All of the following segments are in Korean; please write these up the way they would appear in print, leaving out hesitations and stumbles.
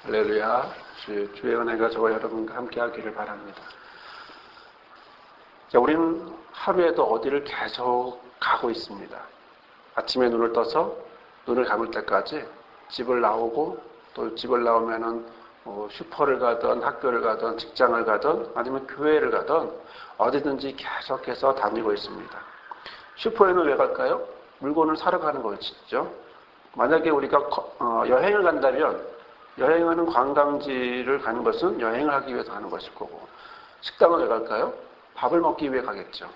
할렐루야. 주의 은혜가 저와 여러분과 함께 하기를 바랍니다. 자, 우리는 하루에도 어디를 계속 가고 있습니다. 아침에 눈을 떠서 눈을 감을 때까지 집을 나오고, 또 집을 나오면은 슈퍼를 가든 학교를 가든 직장을 가든 아니면 교회를 가든 어디든지 계속해서 다니고 있습니다. 슈퍼에는 왜 갈까요? 물건을 사러 가는 것이죠. 만약에 우리가 여행을 간다면 여행하는 관광지를 가는 것은 여행을 하기 위해서 가는 것일 거고, 식당을 왜 갈까요? 밥을 먹기 위해 가겠죠.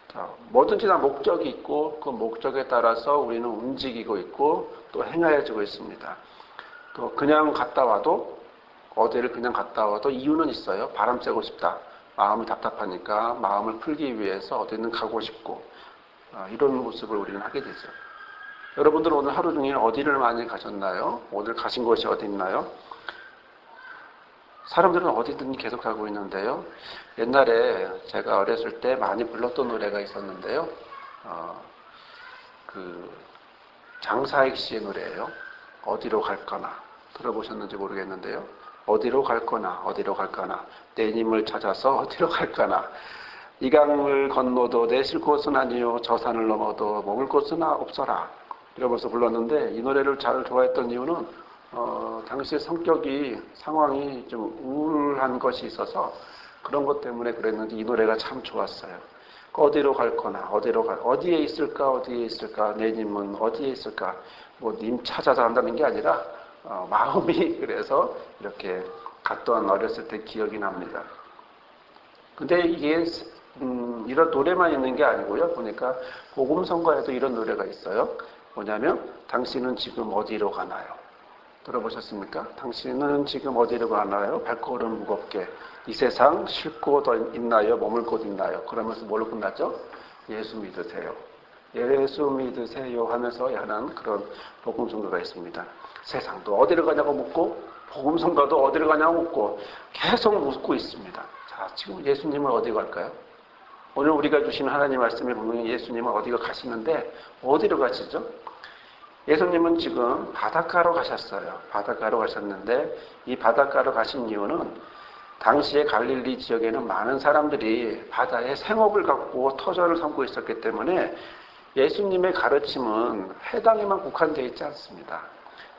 자, 뭐든지 다 목적이 있고 그 목적에 따라서 우리는 움직이고 있고 또 행하여지고 있습니다. 또 그냥 갔다 와도, 어디를 그냥 갔다 와도 이유는 있어요. 바람 쐬고 싶다. 마음이 답답하니까 마음을 풀기 위해서 어디는 가고 싶고, 이런 모습을 우리는 하게 되죠. 여러분들은 오늘 하루 중에 어디를 많이 가셨나요? 오늘 가신 곳이 어디 있나요? 사람들은 어디든 계속 가고 있는데요. 옛날에 제가 어렸을 때 많이 불렀던 노래가 있었는데요. 장사익 씨의 노래예요. 어디로 갈거나. 들어보셨는지 모르겠는데요. 어디로 갈거나, 어디로 갈거나. 내 님을 찾아서 어디로 갈거나. 이 강을 건너도 내실 곳은 아니요. 저 산을 넘어도 머물 곳은 없어라. 이러면서 불렀는데, 이 노래를 잘 좋아했던 이유는 당시의 성격이, 상황이 좀 우울한 것이 있어서 그런 것 때문에 그랬는데, 이 노래가 참 좋았어요. 어디로 갈거나, 어디에 있을까, 어디에 있을까, 내 님은 어디에 있을까. 님 찾아서 한다는 게 아니라 마음이 그래서 이렇게 갔던 어렸을 때 기억이 납니다. 근데 이게 이런 노래만 있는 게 아니고요. 보니까 복음성가에도 이런 노래가 있어요. 뭐냐면 당신은 지금 어디로 가나요? 들어보셨습니까? 당신은 지금 어디로 가나요? 발걸음 무겁게. 이 세상 쉴 곳 있나요? 머물 곳 있나요? 그러면서 뭘로 끝났죠? 예수 믿으세요. 예수 믿으세요 하면서 하는 그런 복음성가가 있습니다. 세상도 어디로 가냐고 묻고, 복음성가도 어디로 가냐고 묻고, 계속 묻고 있습니다. 자, 지금 예수님은 어디 갈까요? 오늘 우리가 주신 하나님 말씀에 보면 예수님은 어디가 가시는데, 어디로 가시죠? 예수님은 지금 바닷가로 가셨어요. 바닷가로 가셨는데, 이 바닷가로 가신 이유는 당시에 갈릴리 지역에는 많은 사람들이 바다에 생업을 갖고 터전을 삼고 있었기 때문에 예수님의 가르침은 해당에만 국한되어 있지 않습니다.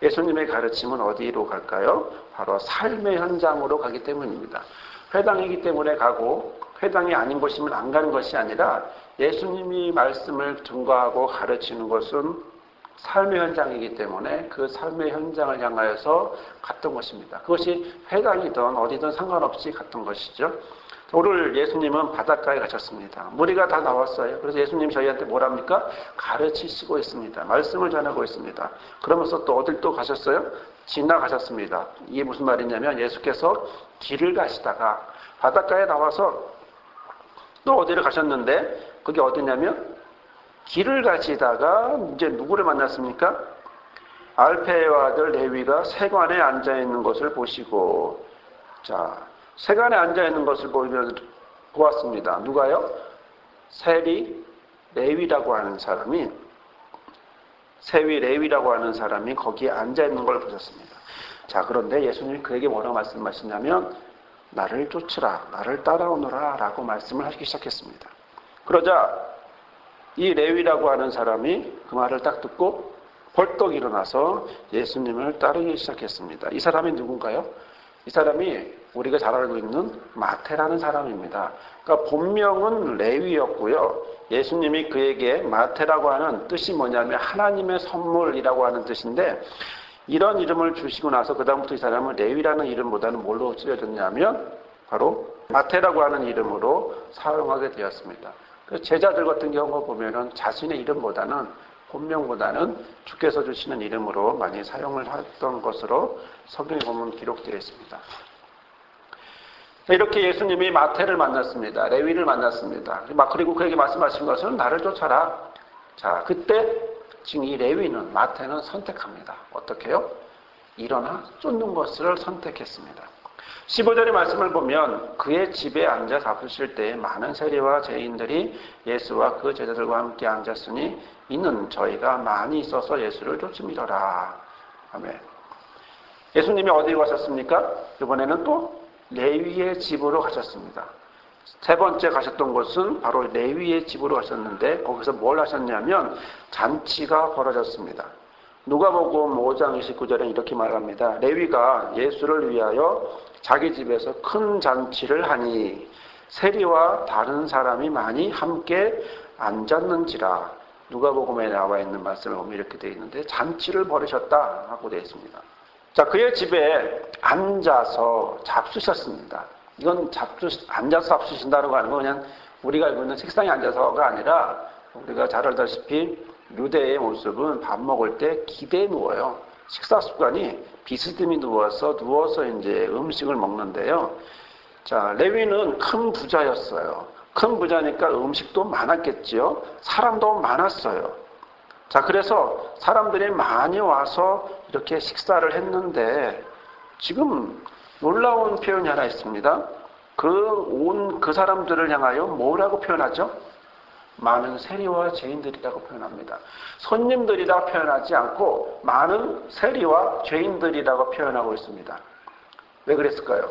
예수님의 가르침은 어디로 갈까요? 바로 삶의 현장으로 가기 때문입니다. 회당이기 때문에 가고, 회당이 아닌 곳이면 안 가는 것이 아니라 예수님이 말씀을 증거하고 가르치는 것은 삶의 현장이기 때문에 그 삶의 현장을 향하여서 갔던 것입니다. 그것이 회당이든 어디든 상관없이 갔던 것이죠. 오늘 예수님은 바닷가에 가셨습니다. 무리가 다 나왔어요. 그래서 예수님 저희한테 뭐랍니까? 가르치시고 있습니다. 말씀을 전하고 있습니다. 그러면서 또 어딜 또 가셨어요? 지나가셨습니다. 이게 무슨 말이냐면 예수께서 길을 가시다가 바닷가에 나와서 또 어디를 가셨는데, 그게 어디냐면 길을 가시다가 이제 누구를 만났습니까? 알페의 아들 레위가 세관에 앉아있는 것을 보시고, 자, 세관에 앉아있는 것을 보았습니다. 누가요? 세위 레위라고 하는 사람이 거기에 앉아있는 걸 보셨습니다. 자, 그런데 예수님이 그에게 뭐라고 말씀하시냐면 나를 쫓으라, 나를 따라오너라 라고 말씀을 하시기 시작했습니다. 그러자 이 레위라고 하는 사람이 그 말을 딱 듣고 벌떡 일어나서 예수님을 따르기 시작했습니다. 이 사람이 누군가요? 이 사람이 우리가 잘 알고 있는 마태라는 사람입니다. 그러니까 본명은 레위였고요. 예수님이 그에게 마태라고 하는 뜻이 뭐냐면 하나님의 선물이라고 하는 뜻인데, 이런 이름을 주시고 나서 그 다음부터 이 사람은 레위라는 이름보다는 뭘로 쓰여졌냐면 바로 마태라고 하는 이름으로 사용하게 되었습니다. 제자들 같은 경우 보면은 자신의 이름보다는, 본명보다는 주께서 주시는 이름으로 많이 사용을 했던 것으로 성경에 보면 기록되어 있습니다. 이렇게 예수님이 마태를 만났습니다. 레위를 만났습니다. 그리고 그에게 말씀하신 것은 나를 쫓아라. 자, 그때 지금 이 레위는, 마태는 선택합니다. 어떻게 해요? 일어나 쫓는 것을 선택했습니다. 15절의 말씀을 보면 그의 집에 앉아 잡수실 때 많은 세리와 죄인들이 예수와 그 제자들과 함께 앉았으니 이는 저희가 많이 있어서 예수를 쫓음이더라. 아멘. 예수님이 어디 가셨습니까? 이번에는 또 레위의 집으로 가셨습니다. 세 번째 가셨던 곳은 바로 레위의 집으로 가셨는데 거기서 뭘 하셨냐면 잔치가 벌어졌습니다. 누가복음 5장 29절에 이렇게 말합니다. 레위가 예수를 위하여 자기 집에서 큰 잔치를 하니 세리와 다른 사람이 많이 함께 앉았는지라. 누가복음에 나와 있는 말씀을 보면 이렇게 되어 있는데 잔치를 벌이셨다 하고 되어 있습니다. 자, 그의 집에 앉아서 잡수셨습니다. 이건 앉아서 잡수신다고 하는 건 그냥 우리가 알고 있는 책상에 앉아서가 아니라 우리가 잘 알다시피 유대의 모습은 밥 먹을 때 기대에 누워요. 식사 습관이 비스듬히 누워서 이제 음식을 먹는데요. 자, 레위는 큰 부자였어요. 큰 부자니까 음식도 많았겠지요. 사람도 많았어요. 자, 그래서 사람들이 많이 와서 이렇게 식사를 했는데 지금 놀라운 표현이 하나 있습니다. 그 사람들을 향하여 뭐라고 표현하죠? 많은 세리와 죄인들이라고 표현합니다. 손님들이라 표현하지 않고 많은 세리와 죄인들이라고 표현하고 있습니다. 왜 그랬을까요?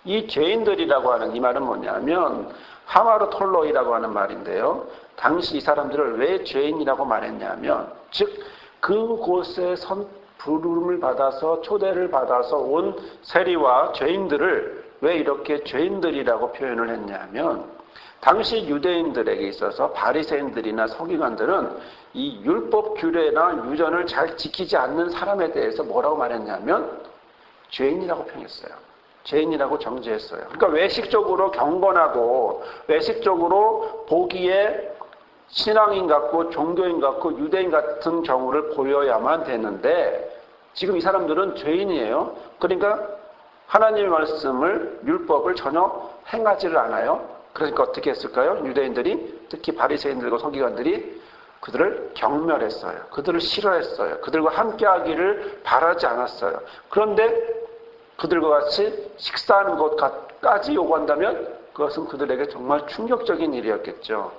이 죄인들이라고 하는 이 말은 뭐냐면 하마르톨로이라고 하는 말인데요. 당시 이 사람들을 왜 죄인이라고 말했냐면 즉 그곳에 부름을 받아서 초대를 받아서 온 세리와 죄인들을 왜 이렇게 죄인들이라고 표현을 했냐면 당시 유대인들에게 있어서 바리새인들이나 서기관들은 이 율법 규례나 유전을 잘 지키지 않는 사람에 대해서 뭐라고 말했냐면 죄인이라고 표현했어요. 죄인이라고 정죄했어요. 그러니까 외식적으로 경건하고 외식적으로 보기에 신앙인 같고 종교인 같고 유대인 같은 경우를 보여야만 되는데 지금 이 사람들은 죄인이에요. 그러니까 하나님의 말씀을 율법을 전혀 행하지를 않아요. 그러니까 어떻게 했을까요? 유대인들이 특히 바리새인들과 서기관들이 그들을 경멸했어요. 그들을 싫어했어요. 그들과 함께하기를 바라지 않았어요. 그런데 그들과 같이 식사하는 것까지 요구한다면 그것은 그들에게 정말 충격적인 일이었겠죠.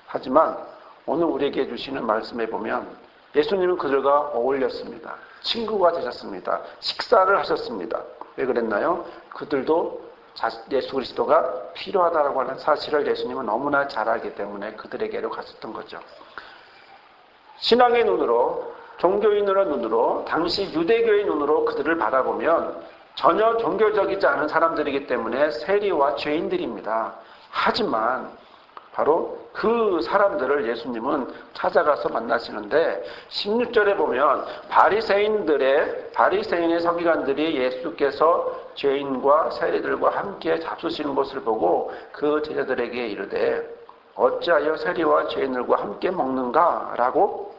하지만 오늘 우리에게 주시는 말씀에 보면 예수님은 그들과 어울렸습니다. 친구가 되셨습니다. 식사를 하셨습니다. 왜 그랬나요? 그들도 예수 그리스도가 필요하다고 하는 사실을 예수님은 너무나 잘 알기 때문에 그들에게로 갔었던 거죠. 신앙의 눈으로, 종교인의 눈으로, 당시 유대교의 눈으로 그들을 바라보면 전혀 종교적이지 않은 사람들이기 때문에 세리와 죄인들입니다. 하지만 바로 그 사람들을 예수님은 찾아가서 만나시는데 16절에 보면 바리새인의 서기관들이 예수께서 죄인과 세리들과 함께 잡수시는 것을 보고 그 제자들에게 이르되 어찌하여 세리와 죄인들과 함께 먹는가? 라고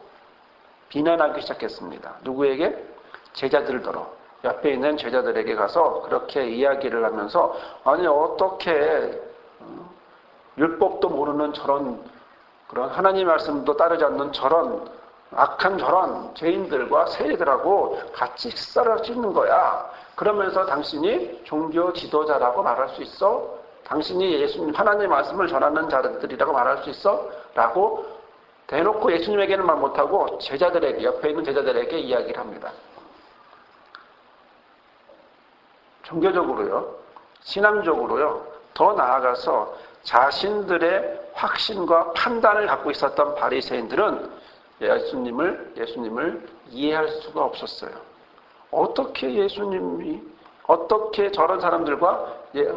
비난하기 시작했습니다. 누구에게? 제자들더러. 옆에 있는 제자들에게 가서 그렇게 이야기를 하면서 아니 어떻게 율법도 모르는 그런 하나님 말씀도 따르지 않는 저런 악한 저런 죄인들과 세리들하고 같이 식사를 할 수 있는 거야. 그러면서 당신이 종교 지도자라고 말할 수 있어? 당신이 예수님 하나님 말씀을 전하는 자들이라고 말할 수 있어? 라고 대놓고 예수님에게는 말 못하고 제자들에게 옆에 있는 제자들에게 이야기를 합니다. 종교적으로요, 신앙적으로요, 더 나아가서 자신들의 확신과 판단을 갖고 있었던 바리새인들은 예수님을 이해할 수가 없었어요. 어떻게 저런 사람들과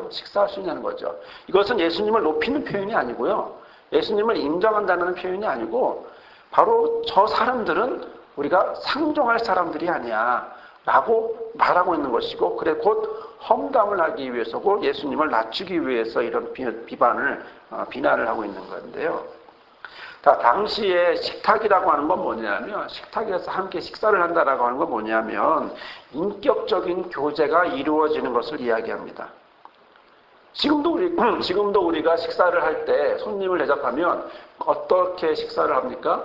식사할 수 있냐는 거죠. 이것은 예수님을 높이는 표현이 아니고요. 예수님을 인정한다는 표현이 아니고 바로 저 사람들은 우리가 상종할 사람들이 아니야 라고 말하고 있는 것이고 그래 곧 험담을 하기 위해서고 예수님을 낮추기 위해서 이런 비난을 하고 있는 건데요. 당시에 식탁이라고 하는 건 뭐냐면 식탁에서 함께 식사를 한다라고 하는 건 뭐냐면 인격적인 교제가 이루어지는 것을 이야기합니다. 지금도 우리가 식사를 할 때 손님을 대접하면 어떻게 식사를 합니까?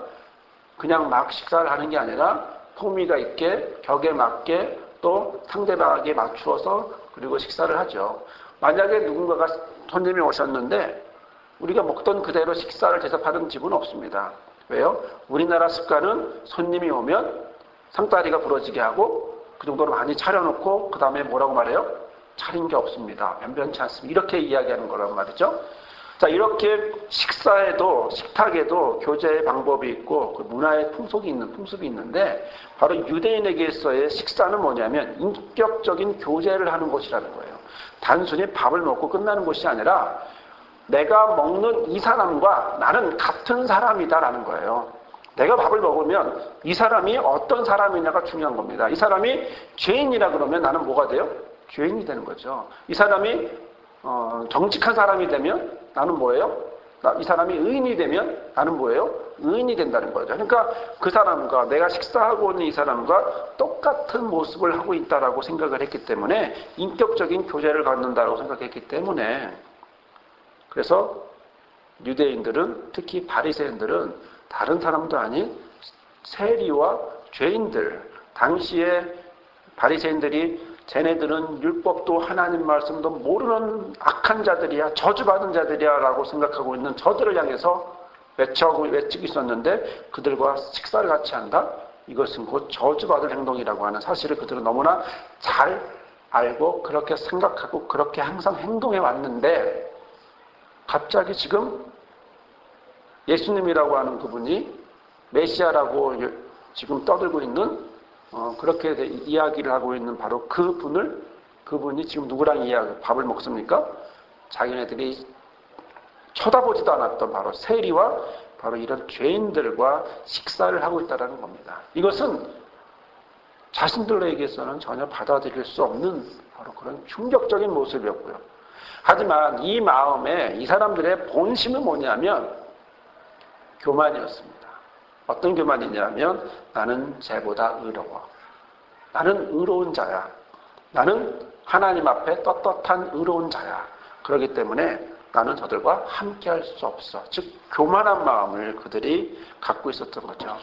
그냥 막 식사를 하는 게 아니라 품위가 있게 격에 맞게 또 상대방에게 맞추어서 그리고 식사를 하죠. 만약에 누군가가 손님이 오셨는데 우리가 먹던 그대로 식사를 대접하는 집은 없습니다. 왜요? 우리나라 습관은 손님이 오면 상다리가 부러지게 하고 그 정도로 많이 차려놓고 그 다음에 뭐라고 말해요? 차린 게 없습니다. 변변치 않습니다. 이렇게 이야기하는 거란 말이죠. 자, 이렇게 식사에도, 식탁에도 교제의 방법이 있고 그 문화의 풍속이 있는데 바로 유대인에게서의 식사는 뭐냐면 인격적인 교제를 하는 곳이라는 거예요. 단순히 밥을 먹고 끝나는 곳이 아니라 내가 먹는 이 사람과 나는 같은 사람이다라는 거예요. 내가 밥을 먹으면 이 사람이 어떤 사람이냐가 중요한 겁니다. 이 사람이 죄인이라 그러면 나는 뭐가 돼요? 죄인이 되는 거죠. 이 사람이 정직한 사람이 되면 나는 뭐예요? 이 사람이 의인이 되면 나는 뭐예요? 의인이 된다는 거죠. 그러니까 그 사람과 내가 식사하고 있는 이 사람과 똑같은 모습을 하고 있다라고 생각을 했기 때문에 인격적인 교제를 갖는다라고 생각했기 때문에 그래서 유대인들은 특히 바리새인들은 다른 사람도 아닌 세리와 죄인들, 당시에 바리새인들이 쟤네들은 율법도 하나님 말씀도 모르는 악한 자들이야, 저주받은 자들이야 라고 생각하고 있는 저들을 향해서 외치고 있었는데 그들과 식사를 같이 한다? 이것은 곧 저주받을 행동이라고 하는 사실을 그들은 너무나 잘 알고 그렇게 생각하고 그렇게 항상 행동해 왔는데 갑자기 지금 예수님이라고 하는 그분이 메시아라고 지금 떠들고 있는 그렇게 이야기를 하고 있는 바로 그분이 지금 누구랑 밥을 먹습니까? 자기네들이 쳐다보지도 않았던 바로 세리와 바로 이런 죄인들과 식사를 하고 있다는 겁니다. 이것은 자신들에게서는 전혀 받아들일 수 없는 바로 그런 충격적인 모습이었고요. 하지만 이 마음에 이 사람들의 본심은 뭐냐면 교만이었습니다. 어떤 교만이냐면 나는 쟤보다 의로워. 나는 의로운 자야. 나는 하나님 앞에 떳떳한 의로운 자야. 그렇기 때문에 나는 저들과 함께 할 수 없어. 즉 교만한 마음을 그들이 갖고 있었던 거죠.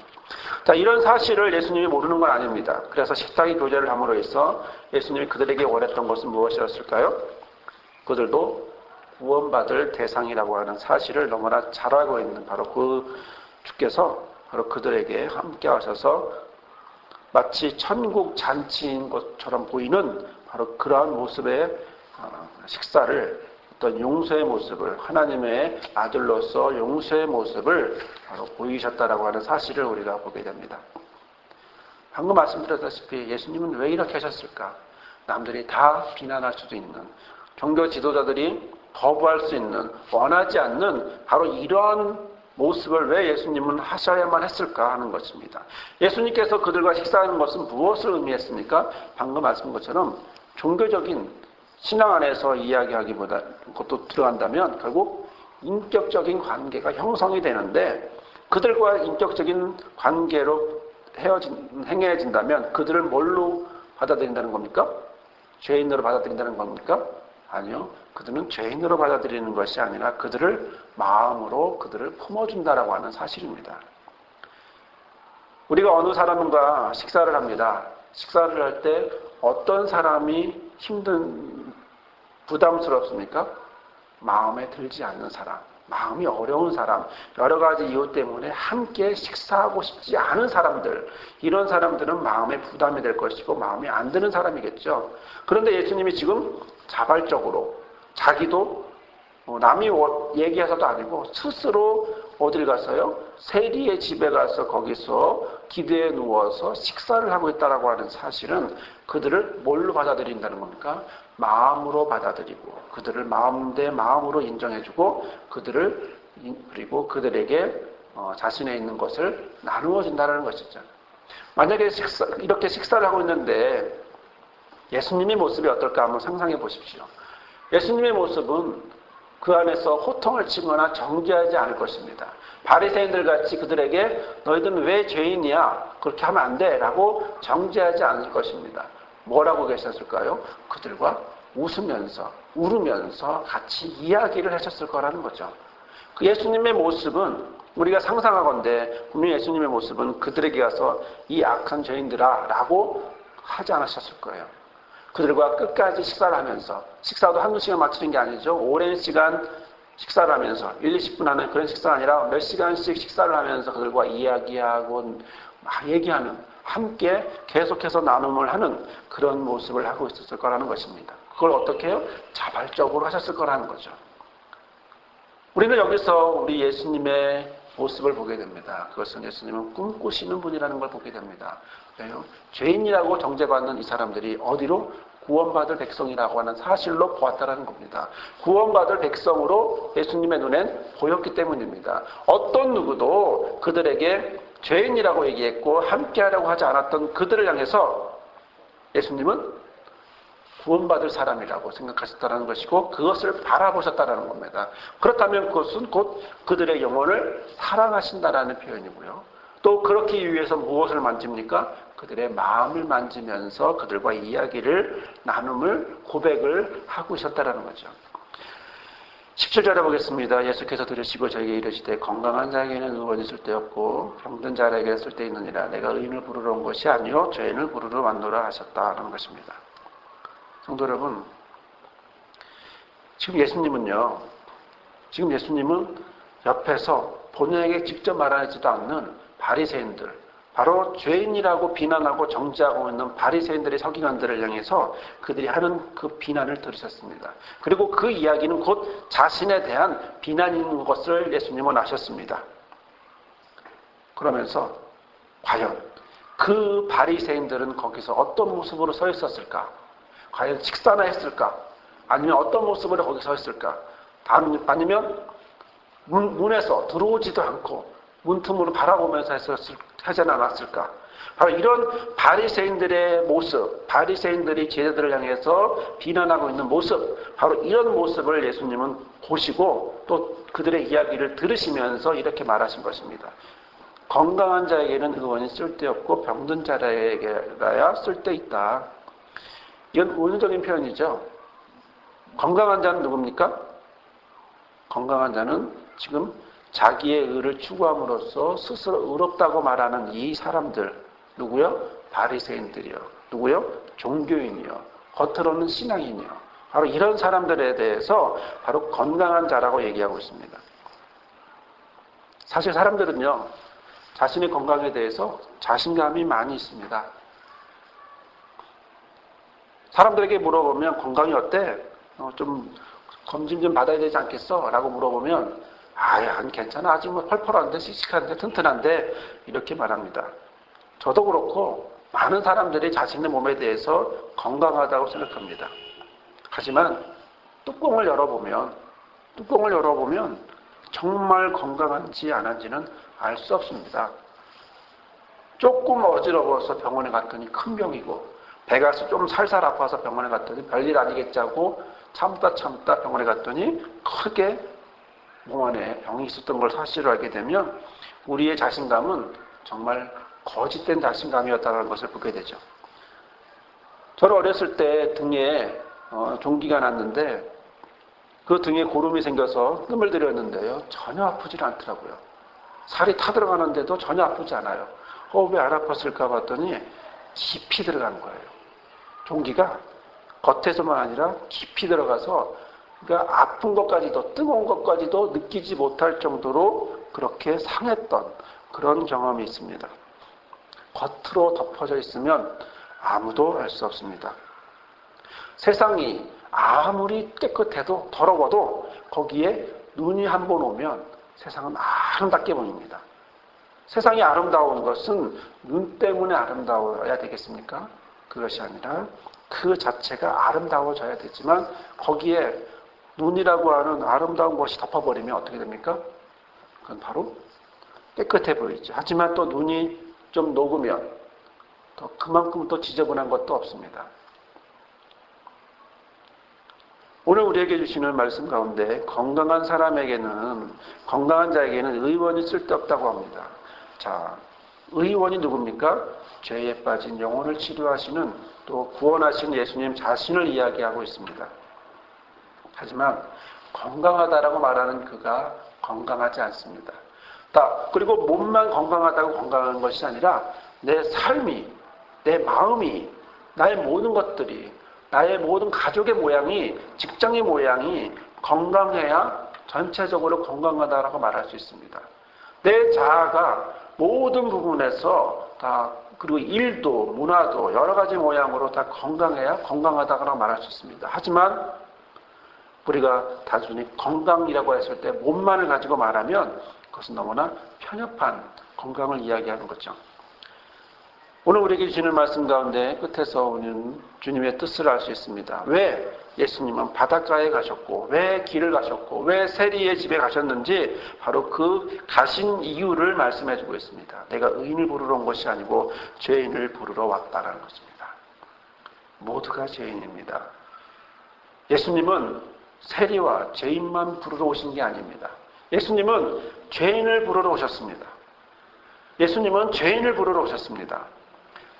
자, 이런 사실을 예수님이 모르는 건 아닙니다. 그래서 식탁의 교제를 함으로 해서 예수님이 그들에게 원했던 것은 무엇이었을까요? 그들도 구원받을 대상이라고 하는 사실을 너무나 잘 알고 있는 바로 그 주께서 바로 그들에게 함께 하셔서 마치 천국 잔치인 것처럼 보이는 바로 그러한 모습의 식사를 어떤 용서의 모습을 하나님의 아들로서 용서의 모습을 바로 보이셨다라고 하는 사실을 우리가 보게 됩니다. 방금 말씀드렸다시피 예수님은 왜 이렇게 하셨을까? 남들이 다 비난할 수도 있는 종교 지도자들이 거부할 수 있는 원하지 않는 바로 이러한 모습을 왜 예수님은 하셔야만 했을까 하는 것입니다. 예수님께서 그들과 식사하는 것은 무엇을 의미했습니까? 방금 말씀한 것처럼 종교적인 신앙 안에서 이야기하기보다 그것도 들어간다면 결국 인격적인 관계가 형성이 되는데 그들과 인격적인 관계로 행해진다면 그들을 뭘로 받아들인다는 겁니까? 죄인으로 받아들인다는 겁니까? 아니요. 그들은 죄인으로 받아들이는 것이 아니라 그들을 마음으로 그들을 품어준다라고 하는 사실입니다. 우리가 어느 사람과 식사를 합니다. 식사를 할 때 어떤 사람이 부담스럽습니까? 마음에 들지 않는 사람, 마음이 어려운 사람, 여러 가지 이유 때문에 함께 식사하고 싶지 않은 사람들, 이런 사람들은 마음에 부담이 될 것이고 마음에 안 드는 사람이겠죠. 그런데 예수님이 지금 자발적으로 자기도 남이 얘기해서도 아니고 스스로 어딜 가서요? 세리의 집에 가서 거기서 기대에 누워서 식사를 하고 있다라고 하는 사실은 그들을 뭘로 받아들인다는 겁니까? 마음으로 받아들이고 그들을 마음 대 마음으로 인정해주고 그리고 그들에게 자신에 있는 것을 나누어 준다는 것이죠. 만약에 이렇게 식사를 하고 있는데 예수님의 모습이 어떨까 한번 상상해 보십시오. 예수님의 모습은 그 안에서 호통을 치거나 정죄하지 않을 것입니다. 바리새인들 같이 그들에게 너희들은 왜 죄인이야? 그렇게 하면 안 돼 라고 정죄하지 않을 것입니다. 뭐라고 계셨을까요? 그들과 웃으면서 울으면서 같이 이야기를 하셨을 거라는 거죠. 그 예수님의 모습은 우리가 상상하건대 분명히 예수님의 모습은 그들에게 가서 이 악한 죄인들아 라고 하지 않으셨을 거예요. 그들과 끝까지 식사를 하면서 식사도 한두 시간 맞추는 게 아니죠. 오랜 시간 식사를 하면서 1, 20분 하는 그런 식사가 아니라 몇 시간씩 식사를 하면서 그들과 이야기하고 막 얘기하는 함께 계속해서 나눔을 하는 그런 모습을 하고 있었을 거라는 것입니다. 그걸 어떻게 해요? 자발적으로 하셨을 거라는 거죠. 우리는 여기서 우리 예수님의 모습을 보게 됩니다. 그것은 예수님은 꿈꾸시는 분이라는 걸 보게 됩니다. 왜요? 죄인이라고 정죄받는 이 사람들이 어디로? 구원받을 백성이라고 하는 사실로 보았다라는 겁니다. 구원받을 백성으로 예수님의 눈엔 보였기 때문입니다. 어떤 누구도 그들에게 죄인이라고 얘기했고 함께하려고 하지 않았던 그들을 향해서 예수님은 구원받을 사람이라고 생각하셨다는 것이고 그것을 바라보셨다는 겁니다. 그렇다면 그것은 곧 그들의 영혼을 사랑하신다라는 표현이고요. 또 그렇기 위해서 무엇을 만집니까? 그들의 마음을 만지면서 그들과 이야기를, 나눔을, 고백을 하고 있었다는 거죠. 17절에 보겠습니다. 예수께서 들으시고 저에게 이르시되 건강한 자에게는 의원이 쓸데없고 병든 자에게 쓸데있느니라. 내가 의인을 부르러 온 것이 아니요 죄인을 부르러 왔노라 하셨다는 것입니다. 성도 여러분, 지금 예수님은 옆에서 본인에게 직접 말하지도 않는 바리새인들, 바로 죄인이라고 비난하고 정죄하고 있는 바리새인들의 서기관들을 향해서 그들이 하는 그 비난을 들으셨습니다. 그리고 그 이야기는 곧 자신에 대한 비난인 것을 예수님은 아셨습니다. 그러면서 과연 그 바리새인들은 거기서 어떤 모습으로 서 있었을까? 과연 식사나 했을까? 아니면 어떤 모습으로 거기 서 있을까? 아니면 문에서 들어오지도 않고 문틈으로 바라보면서 하지 않았을까? 바로 이런 바리새인들의 모습, 바리새인들이 제자들을 향해서 비난하고 있는 모습, 바로 이런 모습을 예수님은 보시고 또 그들의 이야기를 들으시면서 이렇게 말하신 것입니다. 건강한 자에게는 의원이 쓸데없고 병든 자에게라야 쓸데있다. 이건 은유적인 표현이죠. 건강한 자는 누굽니까? 건강한 자는 지금 자기의 의를 추구함으로써 스스로 의롭다고 말하는 이 사람들. 누구요? 바리새인들이요. 누구요? 종교인이요. 겉으로는 신앙인이요. 바로 이런 사람들에 대해서 바로 건강한 자라고 얘기하고 있습니다. 사실 사람들은요, 자신의 건강에 대해서 자신감이 많이 있습니다. 사람들에게 물어보면 건강이 어때? 좀 검진 좀 받아야 되지 않겠어? 라고 물어보면 안 괜찮아. 아직 뭐 펄펄한데 씩씩한데 튼튼한데 이렇게 말합니다. 저도 그렇고 많은 사람들이 자신의 몸에 대해서 건강하다고 생각합니다. 하지만 뚜껑을 열어보면 정말 건강한지 안 한지는 알 수 없습니다. 조금 어지러워서 병원에 갔더니 큰 병이고 배가 좀 살살 아파서 병원에 갔더니 별일 아니겠지 하고 참다 병원에 갔더니 크게 몸 안에 병이 있었던 걸 사실을 알게 되면 우리의 자신감은 정말 거짓된 자신감이었다는 것을 보게 되죠. 저는 어렸을 때 등에 종기가 났는데 그 등에 고름이 생겨서 뜸을 들였는데요. 전혀 아프질 않더라고요. 살이 타들어가는데도 전혀 아프지 않아요. 왜 안 아팠을까 봤더니 깊이 들어간 거예요. 종기가 겉에서만 아니라 깊이 들어가서 그러니까 아픈 것까지도 뜨거운 것까지도 느끼지 못할 정도로 그렇게 상했던 그런 경험이 있습니다. 겉으로 덮어져 있으면 아무도 알 수 없습니다. 세상이 아무리 깨끗해도 더러워도 거기에 눈이 한번 오면 세상은 아름답게 보입니다. 세상이 아름다운 것은 눈 때문에 아름다워야 되겠습니까? 그것이 아니라 그 자체가 아름다워져야 되지만 거기에 눈이라고 하는 아름다운 것이 덮어버리면 어떻게 됩니까? 그건 바로 깨끗해 보이죠. 하지만 또 눈이 좀 녹으면 또 그만큼 또 지저분한 것도 없습니다. 오늘 우리에게 주시는 말씀 가운데 건강한 사람에게는, 건강한 자에게는 의원이 쓸데없다고 합니다. 자, 의원이 누굽니까? 죄에 빠진 영혼을 치료하시는 또 구원하시는 예수님 자신을 이야기하고 있습니다. 하지만 건강하다라고 말하는 그가 건강하지 않습니다. 그리고 몸만 건강하다고 건강한 것이 아니라 내 삶이, 내 마음이, 나의 모든 것들이, 나의 모든 가족의 모양이, 직장의 모양이 건강해야 전체적으로 건강하다라고 말할 수 있습니다. 내 자아가 모든 부분에서 다 그리고 일도 문화도 여러 가지 모양으로 다 건강해야 건강하다고 말할 수 있습니다. 하지만 우리가 단순히 건강이라고 했을 때 몸만을 가지고 말하면 그것은 너무나 편협한 건강을 이야기하는 거죠. 오늘 우리에게 주시는 말씀 가운데 끝에서 우리는 주님의 뜻을 알 수 있습니다. 왜 예수님은 바닷가에 가셨고 왜 길을 가셨고 왜 세리의 집에 가셨는지 바로 그 가신 이유를 말씀해 주고 있습니다. 내가 의인을 부르러 온 것이 아니고 죄인을 부르러 왔다라는 것입니다. 모두가 죄인입니다. 예수님은 세리와 죄인만 부르러 오신 게 아닙니다. 예수님은 죄인을 부르러 오셨습니다. 예수님은 죄인을 부르러 오셨습니다.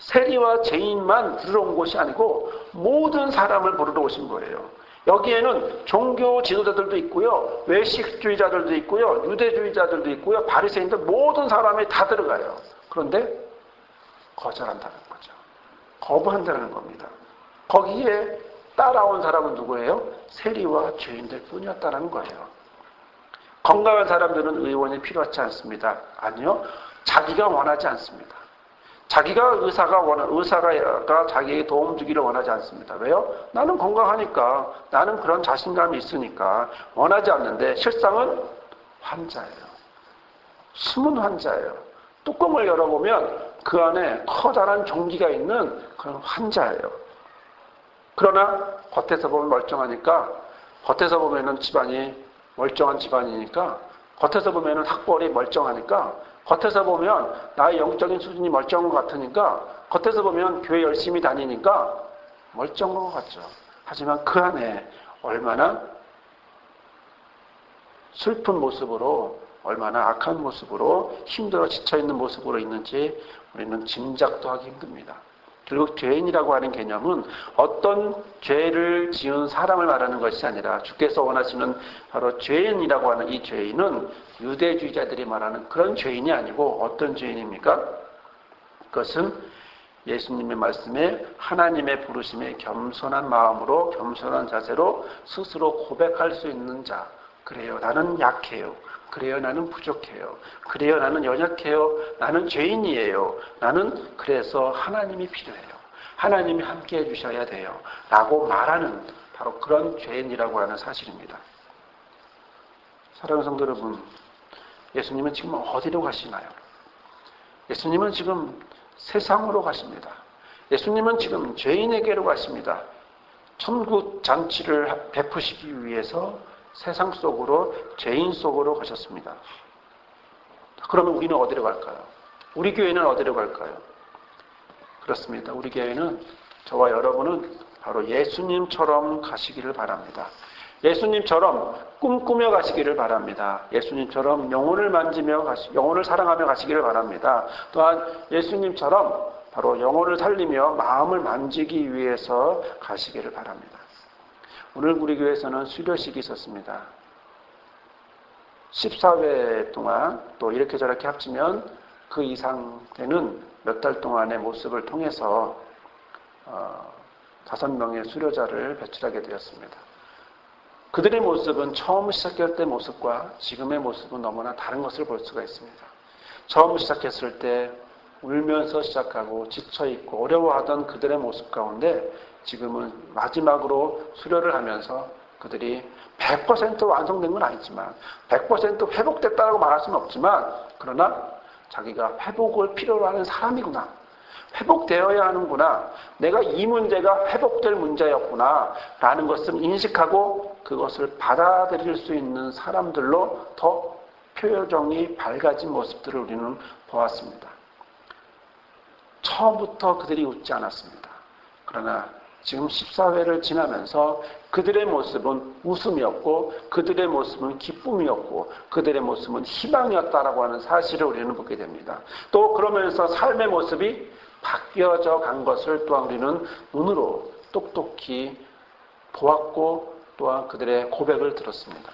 세리와 죄인만 부르러 온 것이 아니고 모든 사람을 부르러 오신 거예요. 여기에는 종교 지도자들도 있고요. 외식주의자들도 있고요. 유대주의자들도 있고요. 바리새인들 모든 사람이 다 들어가요. 그런데 거절한다는 거죠. 거부한다는 겁니다. 거기에 따라온 사람은 누구예요? 세리와 죄인들 뿐이었다는 거예요. 건강한 사람들은 의원이 필요하지 않습니다. 아니요. 자기가 원하지 않습니다. 자기가 의사가 자기에게 도움 주기를 원하지 않습니다. 왜요? 나는 건강하니까, 나는 그런 자신감이 있으니까 원하지 않는데 실상은 환자예요. 숨은 환자예요. 뚜껑을 열어보면 그 안에 커다란 종기가 있는 그런 환자예요. 그러나 겉에서 보면 멀쩡하니까, 겉에서 보면은 집안이 멀쩡한 집안이니까, 겉에서 보면은 학벌이 멀쩡하니까, 겉에서 보면 나의 영적인 수준이 멀쩡한 것 같으니까, 겉에서 보면 교회 열심히 다니니까 멀쩡한 것 같죠. 하지만 그 안에 얼마나 슬픈 모습으로, 얼마나 악한 모습으로, 힘들어 지쳐있는 모습으로 있는지 우리는 짐작도 하기 힘듭니다. 결국 죄인이라고 하는 개념은 어떤 죄를 지은 사람을 말하는 것이 아니라 주께서 원하시는 바로 죄인이라고 하는 이 죄인은 유대주의자들이 말하는 그런 죄인이 아니고 어떤 죄인입니까? 그것은 예수님의 말씀에 하나님의 부르심에 겸손한 마음으로 겸손한 자세로 스스로 고백할 수 있는 자. 그래요. 나는 약해요. 그래요. 나는 부족해요. 그래요. 나는 연약해요. 나는 죄인이에요. 나는 그래서 하나님이 필요해요. 하나님이 함께 해주셔야 돼요. 라고 말하는 바로 그런 죄인이라고 하는 사실입니다. 사랑하는 성도 여러분, 예수님은 지금 어디로 가시나요? 예수님은 지금 세상으로 가십니다. 예수님은 지금 죄인에게로 가십니다. 천국 잔치를 베푸시기 위해서 세상 속으로, 죄인 속으로 가셨습니다. 그러면 우리는 어디로 갈까요? 우리 교회는 어디로 갈까요? 그렇습니다. 우리 교회는, 저와 여러분은 바로 예수님처럼 가시기를 바랍니다. 예수님처럼 꿈꾸며 가시기를 바랍니다. 예수님처럼 영혼을 만지며 영혼을 사랑하며 가시기를 바랍니다. 또한 예수님처럼 바로 영혼을 살리며 마음을 만지기 위해서 가시기를 바랍니다. 오늘 우리 교회에서는 수료식이 있었습니다. 14회 동안 또 이렇게 저렇게 합치면 그 이상 되는 몇 달 동안의 모습을 통해서 5명의 수료자를 배출하게 되었습니다. 그들의 모습은 처음 시작할 때 모습과 지금의 모습은 너무나 다른 것을 볼 수가 있습니다. 처음 시작했을 때 울면서 시작하고 지쳐있고 어려워하던 그들의 모습 가운데 지금은 마지막으로 수료를 하면서 그들이 100% 완성된 건 아니지만 100% 회복됐다고 말할 수는 없지만 그러나 자기가 회복을 필요로 하는 사람이구나. 회복되어야 하는구나. 내가 이 문제가 회복될 문제였구나. 라는 것을 인식하고 그것을 받아들일 수 있는 사람들로 더 표정이 밝아진 모습들을 우리는 보았습니다. 처음부터 그들이 웃지 않았습니다. 그러나 지금 14회를 지나면서 그들의 모습은 웃음이었고 그들의 모습은 기쁨이었고 그들의 모습은 희망이었다라고 하는 사실을 우리는 보게 됩니다. 또 그러면서 삶의 모습이 바뀌어져 간 것을 또한 우리는 눈으로 똑똑히 보았고 또한 그들의 고백을 들었습니다.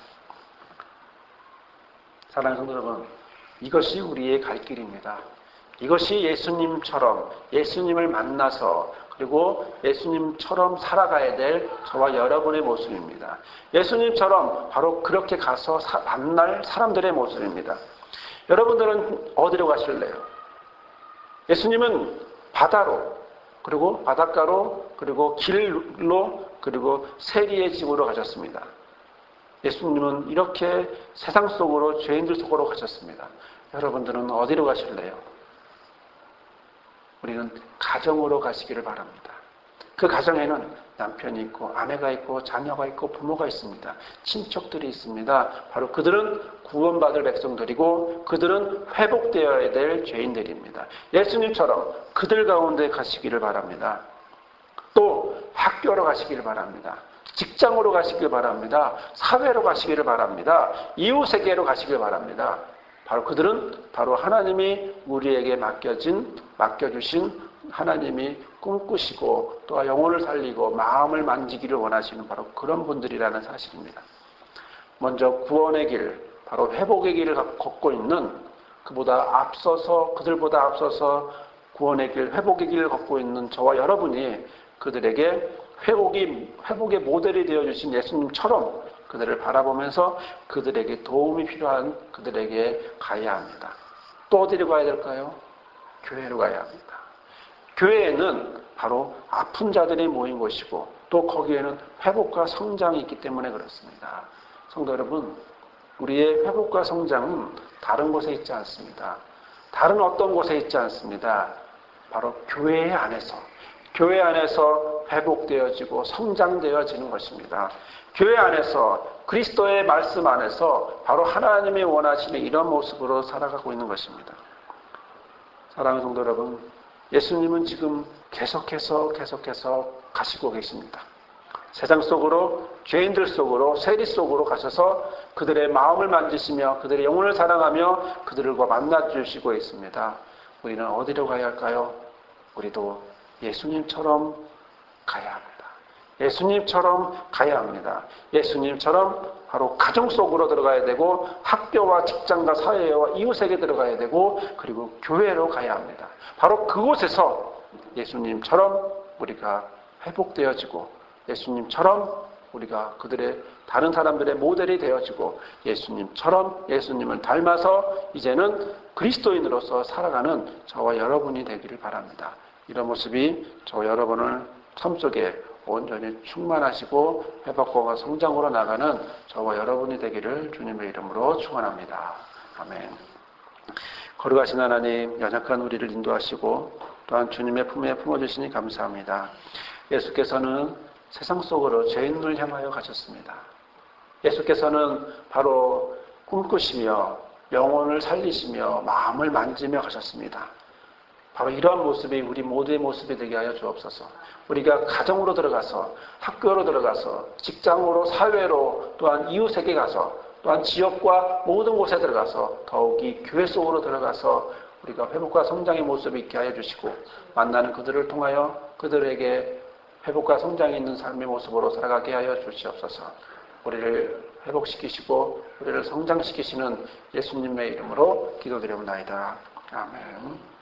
사랑하는 성도 여러분, 이것이 우리의 갈 길입니다. 이것이 예수님처럼 예수님을 만나서 그리고 예수님처럼 살아가야 될 저와 여러분의 모습입니다. 예수님처럼 바로 그렇게 가서 만날 사람들의 모습입니다. 여러분들은 어디로 가실래요? 예수님은 바다로, 그리고 바닷가로, 그리고 길로, 그리고 세리의 집으로 가셨습니다. 예수님은 이렇게 세상 속으로, 죄인들 속으로 가셨습니다. 여러분들은 어디로 가실래요? 우리는 가정으로 가시기를 바랍니다. 그 가정에는 남편이 있고 아내가 있고 자녀가 있고 부모가 있습니다. 친척들이 있습니다. 바로 그들은 구원받을 백성들이고 그들은 회복되어야 될 죄인들입니다. 예수님처럼 그들 가운데 가시기를 바랍니다. 또 학교로 가시기를 바랍니다. 직장으로 가시길 바랍니다. 사회로 가시기를 바랍니다. 이웃에게로 가시길 바랍니다. 바로 그들은 바로 하나님이 우리에게 맡겨주신 하나님이 꿈꾸시고 또 영혼을 살리고 마음을 만지기를 원하시는 바로 그런 분들이라는 사실입니다. 먼저 구원의 길, 바로 회복의 길을 걷고 있는 그들보다 앞서서 구원의 길, 회복의 길을 걷고 있는 저와 여러분이 그들에게 회복의 모델이 되어주신 예수님처럼 그들을 바라보면서 그들에게 도움이 필요한 그들에게 가야 합니다. 또 어디로 가야 될까요? 교회로 가야 합니다. 교회에는 바로 아픈 자들이 모인 곳이고 또 거기에는 회복과 성장이 있기 때문에 그렇습니다. 성도 여러분, 우리의 회복과 성장은 다른 곳에 있지 않습니다. 다른 어떤 곳에 있지 않습니다. 바로 교회 안에서 회복되어지고 성장되어지는 것입니다. 교회 안에서 그리스도의 말씀 안에서 바로 하나님이 원하시는 이런 모습으로 살아가고 있는 것입니다. 사랑하는 성도 여러분, 예수님은 지금 계속해서 가시고 계십니다. 세상 속으로, 죄인들 속으로, 세리 속으로 가셔서 그들의 마음을 만지시며 그들의 영혼을 사랑하며 그들과 만나주시고 있습니다. 우리는 어디로 가야 할까요? 우리도 예수님처럼 가야 합니다. 예수님처럼 가야 합니다. 예수님처럼 바로 가정 속으로 들어가야 되고 학교와 직장과 사회와 이웃에게 들어가야 되고 그리고 교회로 가야 합니다. 바로 그곳에서 예수님처럼 우리가 회복되어지고 예수님처럼 우리가 다른 사람들의 모델이 되어지고 예수님을 닮아서 이제는 그리스도인으로서 살아가는 저와 여러분이 되기를 바랍니다. 이런 모습이 저와 여러분을 삶 속에 온전히 충만하시고 회복과 성장으로 나가는 저와 여러분이 되기를 주님의 이름으로 축원합니다. 아멘. 거룩하신 하나님, 연약한 우리를 인도하시고 또한 주님의 품에 품어주시니 감사합니다. 예수께서는 세상 속으로 죄인을 향하여 가셨습니다. 예수께서는 바로 꿈꾸시며 영혼을 살리시며 마음을 만지며 가셨습니다. 바로 이러한 모습이 우리 모두의 모습이 되게 하여 주옵소서. 우리가 가정으로 들어가서 학교로 들어가서 직장으로 사회로 또한 이웃에게 가서 또한 지역과 모든 곳에 들어가서 더욱이 교회 속으로 들어가서 우리가 회복과 성장의 모습이 있게 하여 주시고 만나는 그들을 통하여 그들에게 회복과 성장이 있는 삶의 모습으로 살아가게 하여 주시옵소서. 우리를 회복시키시고 우리를 성장시키시는 예수님의 이름으로 기도드립니다. 아멘.